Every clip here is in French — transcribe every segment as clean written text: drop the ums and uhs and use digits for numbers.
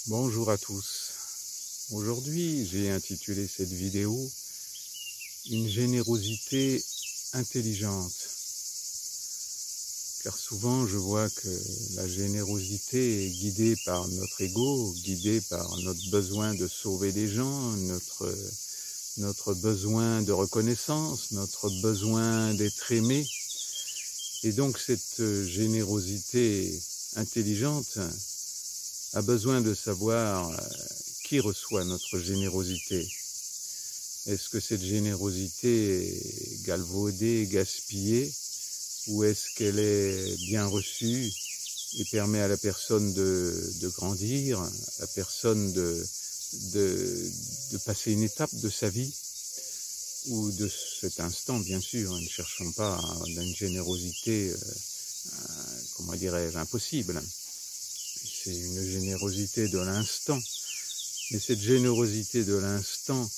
Bonjour à tous. Aujourd'hui, j'ai intitulé cette vidéo Une générosité intelligente. Car souvent, je vois que la générosité est guidée par notre ego, guidée par notre besoin de sauver des gens, notre besoin de reconnaissance, notre besoin d'être aimé. Et donc, cette générosité intelligente a besoin de savoir qui reçoit notre générosité. Est-ce que cette générosité est galvaudée, gaspillée, ou est-ce qu'elle est bien reçue et permet à la personne de grandir, à la personne de passer une étape de sa vie, ou de cet instant, bien sûr. Ne cherchons pas une générosité, comment dirais-je, impossible. C'est une générosité de l'instant. Mais cette générosité de l'instant,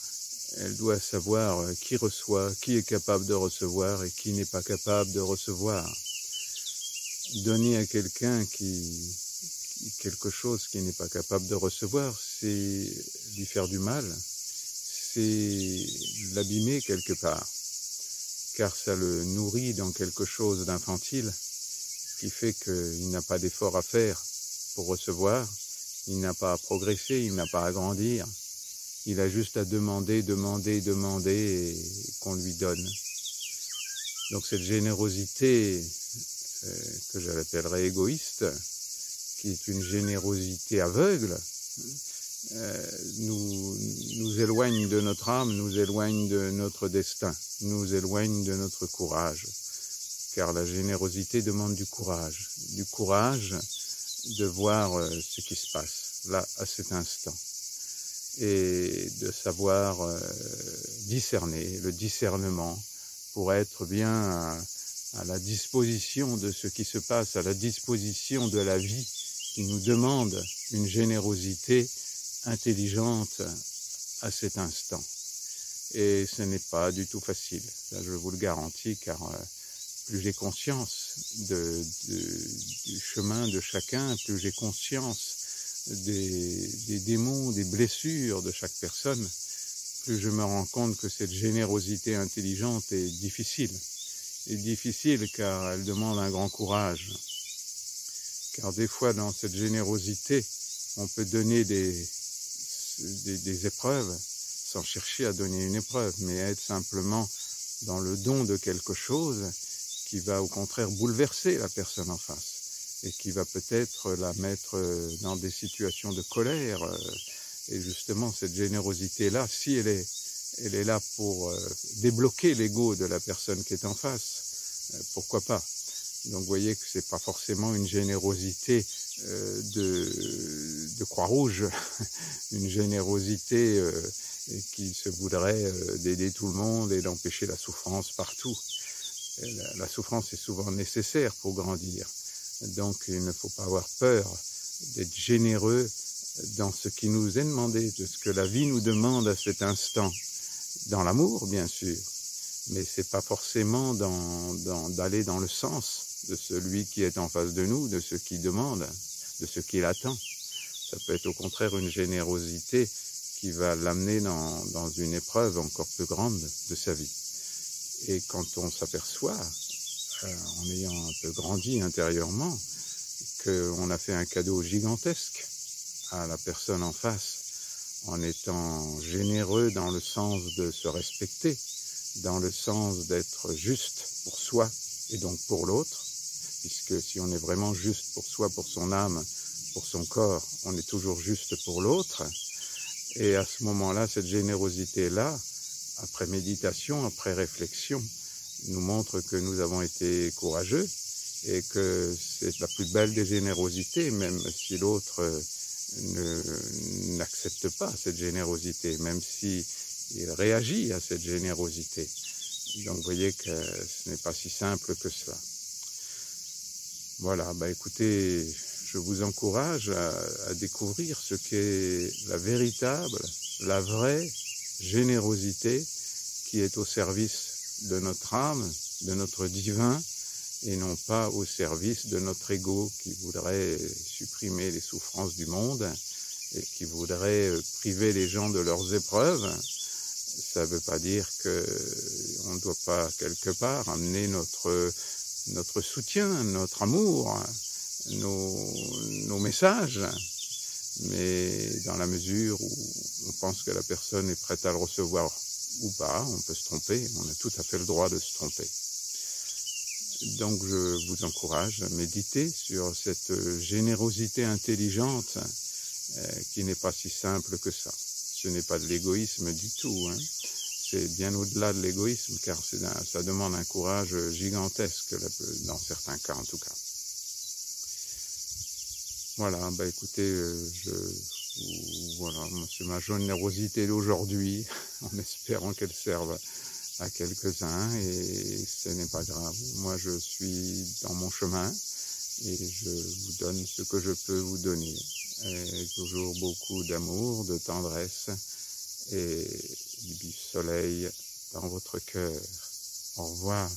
elle doit savoir qui reçoit, qui est capable de recevoir et qui n'est pas capable de recevoir. Donner à quelqu'un quelque chose qui n'est pas capable de recevoir, c'est lui faire du mal, c'est l'abîmer quelque part, car ça le nourrit dans quelque chose d'infantile qui fait qu'il n'a pas d'effort à faire pour recevoir, il n'a pas à progresser, il n'a pas à grandir, il a juste à demander et qu'on lui donne. Donc cette générosité que je l'appellerais égoïste, qui est une générosité aveugle, nous éloigne de notre âme, nous éloigne de notre destin, nous éloigne de notre courage. Car la générosité demande du courage de voir ce qui se passe là, à cet instant, et de savoir discerner, le discernement, pour être bien à la disposition de ce qui se passe, à la disposition de la vie qui nous demande une générosité intelligente à cet instant. Et ce n'est pas du tout facile, ça je vous le garantis, car plus j'ai conscience du chemin de chacun, plus j'ai conscience des démons, des blessures de chaque personne, plus je me rends compte que cette générosité intelligente est difficile. Et difficile car elle demande un grand courage. Car des fois dans cette générosité, on peut donner des épreuves sans chercher à donner une épreuve, mais être simplement dans le don de quelque chose qui va au contraire bouleverser la personne en face et qui va peut-être la mettre dans des situations de colère. Et justement, cette générosité-là, si elle est là pour débloquer l'ego de la personne qui est en face, pourquoi pas? Donc vous voyez que c'est pas forcément une générosité de Croix-Rouge, une générosité qui se voudrait d'aider tout le monde et d'empêcher la souffrance partout. La souffrance est souvent nécessaire pour grandir. Donc il ne faut pas avoir peur d'être généreux dans ce qui nous est demandé, de ce que la vie nous demande à cet instant. Dans l'amour, bien sûr, mais c'est pas forcément d'aller dans le sens de celui qui est en face de nous, de ce qu'il demande, de ce qu'il attend. Ça peut être au contraire une générosité qui va l'amener dans une épreuve encore plus grande de sa vie. Et quand on s'aperçoit, en ayant un peu grandi intérieurement, qu'on a fait un cadeau gigantesque à la personne en face, en étant généreux dans le sens de se respecter, dans le sens d'être juste pour soi et donc pour l'autre, puisque si on est vraiment juste pour soi, pour son âme, pour son corps, on est toujours juste pour l'autre. Et à ce moment-là, cette générosité-là, après méditation, après réflexion, nous montre que nous avons été courageux et que c'est la plus belle des générosités, même si l'autre n'accepte pas cette générosité, même si il réagit à cette générosité. Donc vous voyez que ce n'est pas si simple que cela. Voilà, écoutez, je vous encourage à découvrir ce qu'est la véritable, la vraie générosité qui est au service de notre âme, de notre divin, et non pas au service de notre ego qui voudrait supprimer les souffrances du monde et qui voudrait priver les gens de leurs épreuves, ça ne veut pas dire qu'on ne doit pas quelque part amener notre soutien, notre amour, nos messages, mais dans la mesure où on pense que la personne est prête à le recevoir ou pas, on peut se tromper, on a tout à fait le droit de se tromper. Donc je vous encourage à méditer sur cette générosité intelligente qui n'est pas si simple que ça. Ce n'est pas de l'égoïsme du tout, hein. C'est bien au-delà de l'égoïsme, car ça demande un courage gigantesque, dans certains cas en tout cas. Voilà, écoutez, voilà, c'est ma générosité d'aujourd'hui, en espérant qu'elle serve à quelques-uns, et ce n'est pas grave. Moi, je suis dans mon chemin, et je vous donne ce que je peux vous donner. Et toujours beaucoup d'amour, de tendresse, et du soleil dans votre cœur. Au revoir.